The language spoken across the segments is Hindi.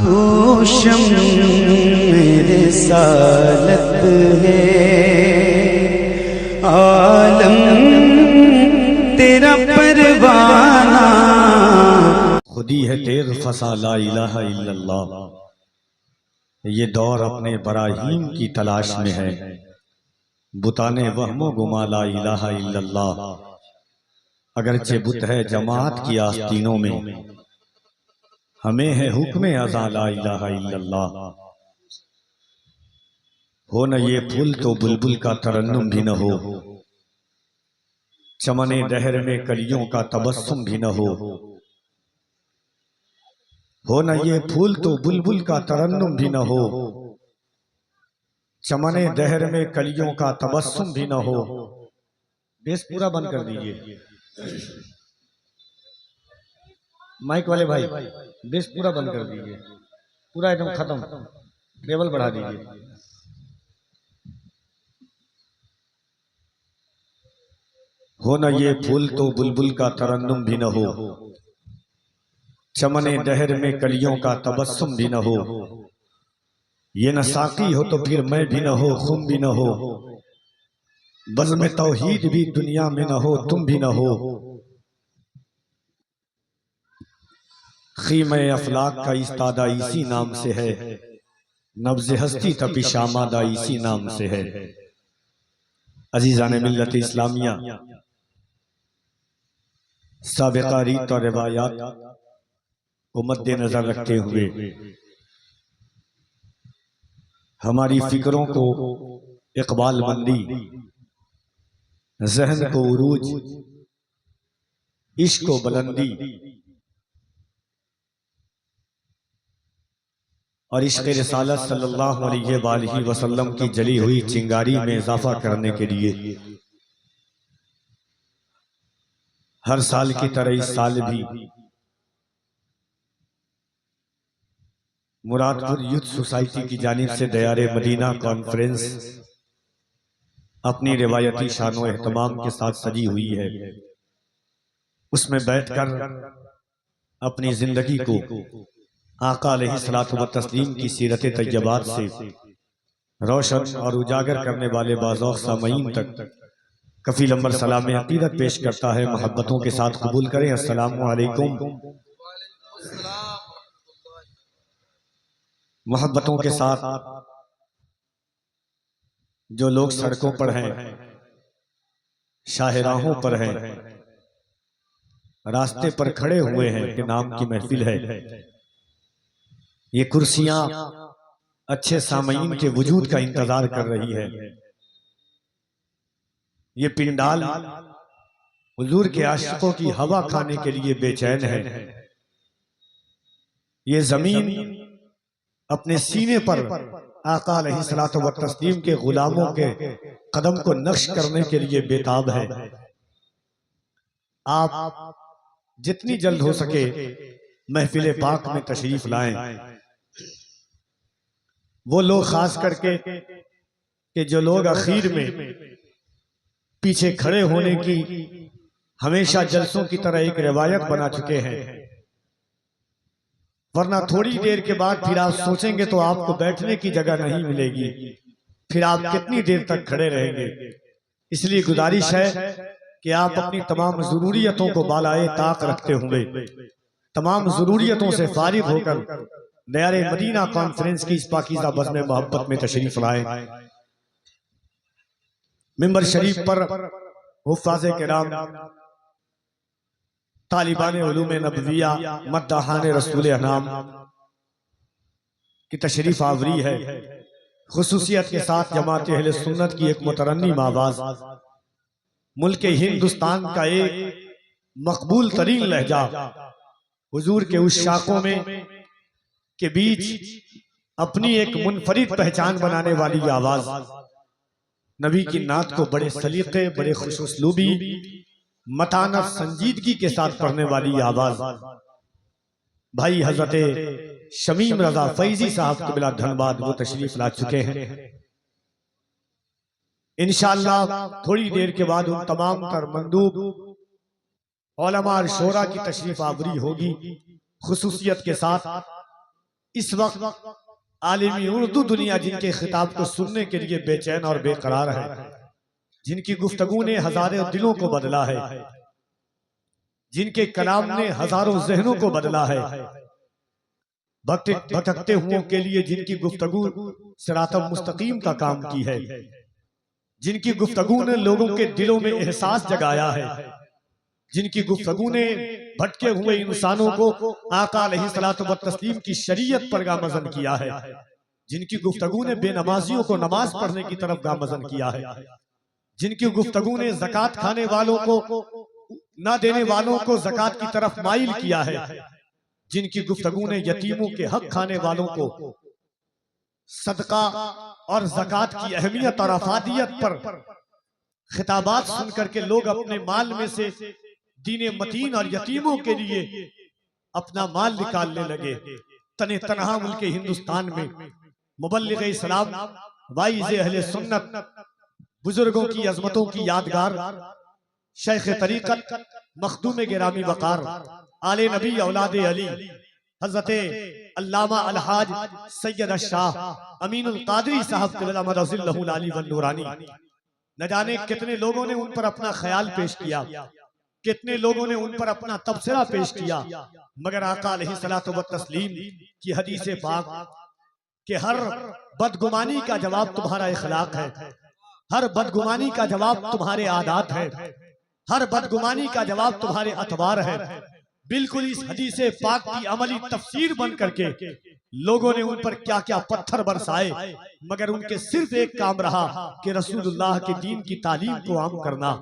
होशम मेरे सालत है आलम तेरा परवाना। खुदी है तेर फसा ला इलाहा इल्लल्लाह। ये दौर अपने बराहीम की तलाश में है, बुताने वहमो गुमा ला इलाहा इल्लल्लाह। अगरचे बुत है जमात की आस्तीनों में, हमें है हुक्म अज़ा ला इलाहा इल्लल्लाह। हो न ये फूल तो बुलबुल का तरन्नुम भी न हो, चमने दहर में कलियों का तबस्सुम भी न हो न ये फूल तो बुलबुल का तरन्नुम भी न हो, चमने दहर में कलियों का तबस्सुम भी न हो। बेस पूरा बंद कर दीजिए, माइक वाले भाई बेस पूरा बंद कर दीजिए, पूरा एकदम खत्म, लेवल बढ़ा दीजिए। हो न ये फूल तो बुलबुल का तरन्नुम भी न हो, चमने दहर में कलियों का तबस्सुम भी न हो। ये न साकी हो तो फिर मैं भी न हो, खुम भी न हो, बज़्म तौहीद भी दुनिया में न हो, तुम भी न हो। खीम अफलाक का इस्तादा इसी नाम से है, नब्ज़ हस्ती तपिश आमादा इसी नाम से है। अजीज़ान मिल्लत इस्लामिया, साबिक़ा रीत और रिवायात को मद्देनजर रखते हुए हमारी फिक्रों को इकबाल मंदी, ज़हन को उरूज, इश्क को बुलंदी और इश्क़ रिसालत सल्लल्लाहु अलैहि वसल्लम की जली हुई चिंगारी में इजाफा करने के लिए हर साल की तरह इस साल भी मुरादपुर यूथ सोसाइटी की जानिब से दयारे मदीना कॉन्फ्रेंस अपनी रिवायती शानो एहतमाम के साथ सजी हुई है। उसमें बैठकर अपनी जिंदगी को आका अलैहिस्सलातु व तस्लीम की सीरत तैयबात से रोशन और उजागर करने वाले बाज़ौक़ सामईन तक कफ़ील अम्बर सलाम अक़ीदत पेश करता है। मोहब्बतों के साथ कबूल करें। अस्सलामु अलैकुम। मोहब्बतों के साथ जो लोग सड़कों पर हैं, शाहराहों पर हैं, रास्ते पर खड़े हुए हैं कि नाम की महफिल है। ये कुर्सियां अच्छे सामईन के वजूद का इंतजार कर रही है। ये पिंडाल हुजूर के आशिकों की हवा खाने के लिए बेचैन है। ये जमीन अपने सीने पर आका अलैहिस्सलातु व तस्लीम के गुलामों के कदम को नक्श करने के लिए बेताब है। आप जितनी जल्द हो सके महफिल पाक में तशरीफ लाएं। वो लोग खास करके कि जो लोग आखिर में पीछे खड़े होने की हमेशा जलसों की तरह एक रिवायत बना चुके हैं, वरना थोड़ी देर के बाद फिर आप सोचेंगे तो आपको बैठने की जगह नहीं मिलेगी, फिर आप कितनी देर तक खड़े रहेंगे। इसलिए गुजारिश है कि आप अपनी तमाम जरूरियतों को बालाए ताक रखते हुए तमाम जरूरियतों से फारिग होकर दयारे मदीना कॉन्फ्रेंस की इस पाकीज़ा बज़्म मोहब्बत में तशरीफ लाएं। मिंबर शरीफ पर हुफ़्फ़ाज़े किराम, तालिबान उलूम नबविया, मद्दाहान रसूल अनाम की तशरीफ आवरी है। खुसूसियत के साथ जमात अहले सुन्नत की एक मुतरन्निम आवाज, मुल्क हिंदुस्तान का एक मकबूल तरीन लहजा, हुजूर के उस शाखों में के बीच अपनी एक मुनफरिद पहचान बनाने वाली आवाज, नबी की नात को बड़े सलीके, बड़े खुशउस्लूबी, मतानत, संजीदगी के साथ पढ़ने वाली आवाज भाई हजरत शमीम रजा फैजी साहब के बिला धनबाद वो तशरीफ ला चुके हैं। इंशाअल्लाह थोड़ी देर के बाद उन तमाम तर मंदूब उलमा और शोरा की तशरीफ आवरी होगी। खुसूसियत के साथ इस वक्त आलिमी उर्दू दुनिया जिनके खिताब को सुनने के लिए बेचैन और बेकरार है, जिनकी गुफ्तगू ने हजारों दिलों को बदला है, जिनके कलाम ने हजारों जहनों को बदला है, भटकते हुओं के लिए जिनकी गुफ्तगू सिरातल मुस्तकीम का काम की है, जिनकी गुफ्तगू ने लोगों के दिलों में एहसास जगाया है, जिनकी गुफ्तगू ने भटके हुए इंसानों को आका अलैहिस्सलातु व तस्लीम की शरीयत पर गामज़न किया है, जिनकी गुफ्तगू ने बेनमाजियों को नमाज पढ़ने की तरफ गामज़न किया है, जिनकी गुफ्तगू ने ज़कात खाने वालों को न देने वालों को ज़कात की तरफ माइल किया है, जिनकी गुफ्तगू ने यतीमों के हक खाने वालों को सदका और ज़कात की अहमियत और अफादियत पर खिताबात सुन करके लोग अपने माल में से दीने मतीन और यतीमों के लिए अपना माल निकालने लगे। तने तनहा मुल्क हिंदुस्तान में मुबल्लिग इस्लाम, वाइज़ अहले सुन्नत, बुजुर्गों की अजमतों की यादगार, शेख तरीक़त, मखदूम गिरामी वक़ार, आले नबी औलादे अली, हज़रते अल्लामा अलहाज सैयद शाह अमीनुल कादरी साहब क़िबला अली व नूरानी, न जाने कितने लोगों ने उन पर अपना ख्याल पेश किया, कितने लोगों ने उन पर अपना तबसरा पेश किया, मगर आका अलैहिस्सलातु व तस्लीम की हदीस पाक कि हर बदगुमानी का जवाब तुम्हारा इखलाक है, हर बदगुमानी का जवाब तुम्हारे आदात है, हर बदगुमानी का जवाब तुम्हारे अतवार है। बिल्कुल इस हदीस पाक की अमली तफसीर बन करके लोगों ने उन पर क्या क्या पत्थर बरसाए, मगर उनके सिर्फ एक काम रहा कि रसूलुल्लाह के दीन की तालीम को आम करना,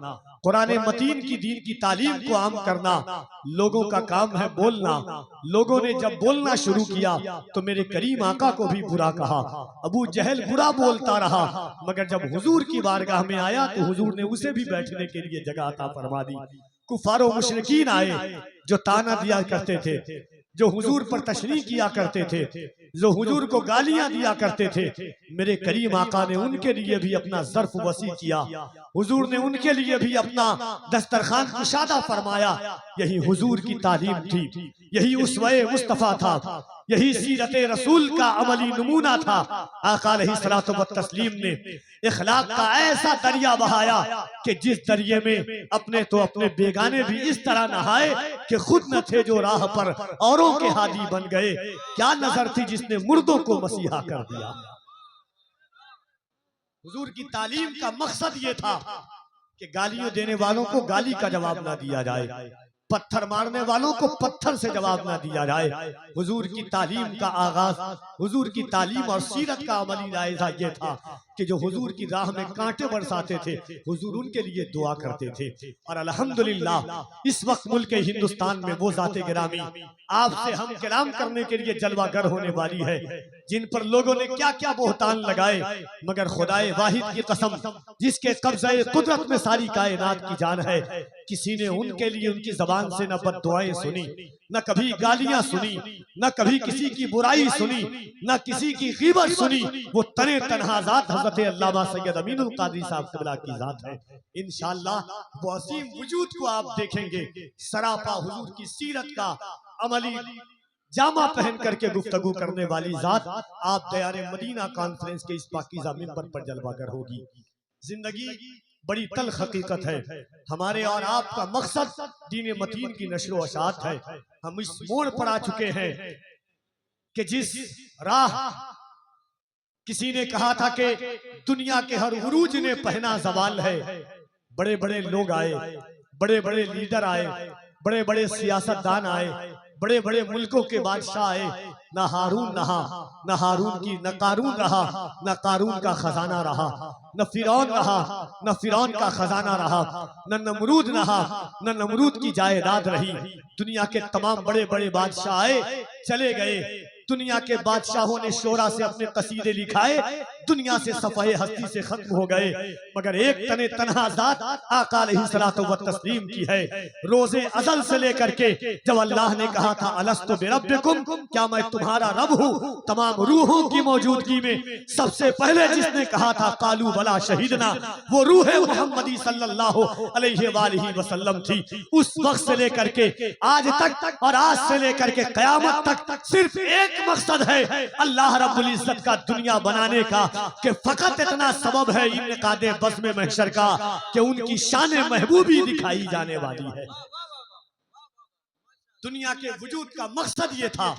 कुरान मतीन की दीन की तालीम को आम करना। लोगों का काम है बोलना। लोगों ने जब बोलना शुरू किया तो मेरे करीम आका को भी बुरा कहा, अबू जहल बुरा बोलता रहा, मगर जब हुजूर की बारगाह में आया तो हुजूर ने उसे भी बैठने के लिए जगह अता फरमा दी। कुफारो मुशरिकीन आए जो ताना दिया करते थे, जो हुजूर पर तशरीह किया करते थे, जो हुजूर को गालियां दिया करते थे, मेरे करीम आका ने उनके लिए भी अपना ज़र्फ वसी किया। हुजूर ने उनके लिए भी अपना दस्तरखान कुशादा फरमाया। यही हुजूर की तालीम थी, यही उसवे मुस्तफ़ा था, यही सीरत रसूल का अमली नमूना था। आका अलैहिस्सलातु व तस्लीम ने इखलाक का ऐसा दरिया बहाया कि जिस दरिये में अपने तो अपने बेगाने भी इस तरह नहाए कि खुद न थे जो राह पर औरों के हादी बन गए। क्या नजर थी जिसने मुर्दों को मसीहा कर दिया। हुजूर की तालीम का मकसद ये था कि गालियों देने वालों को गाली का जवाब ना दिया जाए, पत्थर मारने वालों को पत्थर से जवाब ना दिया जाए। हुजूर की तालीम का आगाज, हुजूर की तालीम और सीरत का अमली जायजा ये था कि जो हुजूर की राह में कांटे बरसाते थे, हुजूर उनके लिए दुआ करते थे। और अल्हम्दुलिल्लाह इस वक्त मुल्क हिंदुस्तान में वो जाते गिरामी आपसे हम कलाम करने के लिए जलवागर होने वाली है, जिन पर लोगों ने क्या क्या बोहतान लगाए, मगर खुदाए वाहिद की कसम जिसके कब्ज़े कुदरत में सारी कायनात की जान है, किसी ने उनके लिए उनकी जबान से न बद्दुआएं सुनी, न कभी गालियां सुनी, न कभी किसी की बुराई सुनी, न किसी की ग़ीबत सुनी। वो तने तन्हा ज़ात हज़रत अल्लामा सैयद अमीनुल कादरी साहब क़िबला की ज़ात है। इंशाअल्लाह वो असीम वजूद को आप देखेंगे, सरापा हुजूर की सीरत का अमली जामा पहन करके गुफ्तगू करने वाली जात आप दयारे मदीना कॉन्फ्रेंस के इस पाकीज़ा मिंबर पर जलवागर होगी। जिंदगी बड़ी तल्ख हकीकत है। हमारे और आपका मकसद दीन मतीन की नशर अशात है। हम इस मोड़ पर आ चुके हैं कि जिस राह किसी ने कहा था कि दुनिया के हर उरूज ने पहना जवाल है। बड़े बड़े लोग आए, बड़े बड़े लीडर आए, बड़े बड़े सियासतदान आए, बड़े बड़े मुल्कों के बादशाह आए, न हारून रहा, न हारून की न कारून रहा, न कारून का खजाना रहा, न फिरौन रहा, न फिरौन का खजाना रहा, न नमरूद रहा, न नमरूद की जायदाद रही। दुनिया के तमाम बड़े बड़े बादशाह आए, चले गए। दुनिया के बादशाहों ने शोरा से अपने कसीदे लिखाए, दुनिया से सफ़ाए हस्ती से खत्म हो गए, मगर एक तने तन्हा ज़ात आका अलैहिस्सलातु व तस्लीम की है। रोज़े अज़ल से लेकर के जब अल्लाह ने कहा था अलस्तु बिरब्बिकुम, क्या मैं तुम्हारा रब हूँ, तमाम रूहों की मौजूदगी में सबसे पहले जिसने कहा था कालू बला शहीदना, वो रूह मुहम्मदी सल्लल्लाहु अलैहि वालिहि वसल्लम थी। उस वक्त से लेकर के आज तक और आज से लेकर के क़यामत तक सिर्फ एक एक मकसद है अल्लाह रब्बुल इज्जत का दुनिया बनाने का कि फकत इतना सबब है इनकादे बज़्म महशर का कि उनकी शान महबूबी दिखाई जाने वाली है। दुनिया के वजूद का मकसद ये था।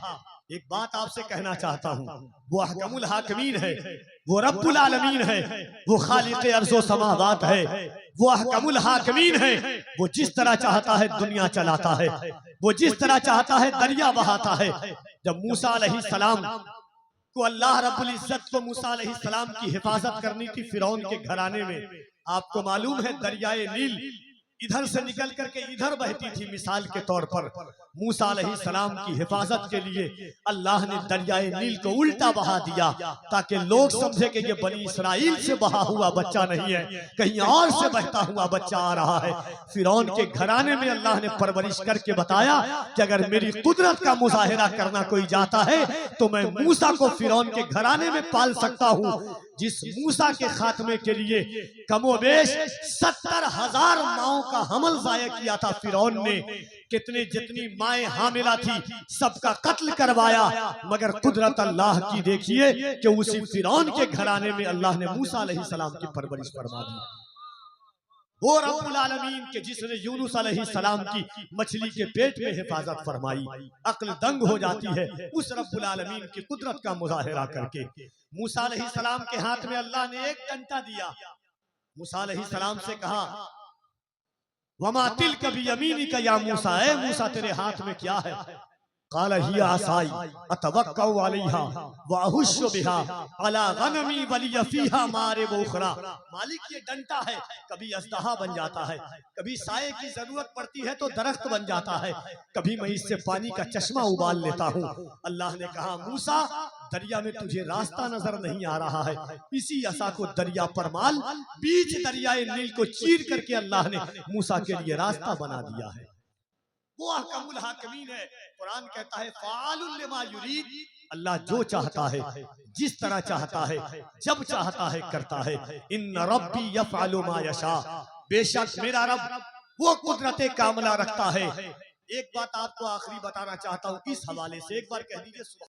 एक बात आपसे कहना चाहता हूँ, वो अहकमुल हाकिमीन है, वो रब्बुल आलमीन है, वो खालिक़े अर्ज़ो समावात है, वो अहकमुल हाकिमीन है। वो जिस तरह चाहता है दुनिया चलाता है, वो जिस तरह चाहता है दरिया बहाता है। जब मूसा अलैहिस्सलाम को अल्लाह रब्बुल इज्जत को मूसा अलैहिस्सलाम की हिफाजत करनी थी फिरौन के घराने में, आपको मालूम है दरियाए नील इधर से निकल करके इधर बहती थी। मिसाल के तौर पर मूसा अलैहिस्सलाम की हिफाजत के लिए अल्लाह ने दरियाए नील को उल्टा बहा दिया ताकि लोग समझे कि ये बनी इसराइल से बहा हुआ बच्चा नहीं है, कहीं और से बहता हुआ बच्चा आ रहा है। फिरौन के घराने में अल्लाह ने परवरिश करके बताया कि अगर मेरी कुदरत का मुजाहिरा करना कोई जाता है तो मैं मूसा को फिरौन के घराने में पाल सकता हूँ। जिस मूसा के खात्मे के लिए कमोबेश 70,000 माओं का हमल जाया किया था फिरौन ने, कितने जितनी माएं हामिला थी सबका कत्ल करवाया, मगर कुदरत अल्लाह की देखिए कि उसी फिरौन के घराने में अल्लाह ने मूसा अलैहिस्सलाम की परवरिश फरमा दी। वो रब्बुल आलमीन के जिसने यूनुस अलैहिस्सलाम की मछली के पेट में हिफाजत फरमाई, अक्ल दंग हो जाती है उस रब्बुल आलमीन की कुदरत का मुजाहिरा करके। मूसा अलैहिस्सलाम के हाथ में अल्लाह ने एक डंडा दिया, मूसा अलैहिस्सलाम से कहा वमा तिल्का बियमीनिका या मूसा, ए मूसा तेरे हाथ में क्या है? क़ाल हिया असाई अतवक्कउ अलैहा व अहुश्शु बिहा अला गनमी वलिय फीहा मारिब उखरा। मालिक ये डंडा है, कभी अजदहा बन जाता है, कभी साये की जरूरत पड़ती है तो दरख्त बन जाता है, कभी मैं इससे पानी का चश्मा उबाल लेता हूँ। अल्लाह ने कहा मूसा दरिया में तुझे रास्ता नजर नहीं आ रहा है, इसी असा को दरिया पर माल, बीच दरियाए नील को चीर करके अल्लाह ने मूसा के लिए रास्ता बना दिया है। वो अहकमुल हाकिमीन है। कुरान कहता है फ़ाअलुल लिमा युरीद, अल्लाह जो चाहता है जिस तरह चाहता है जब चाहता है करता है। इन्न रब्बी यफ़अलु मा यशा, बेशक मेरा रब वो कुदरत कामला रखता है। एक बात आपको आखिरी बताना चाहता हूँ इस हवाले से, एक बार कह दीजिए।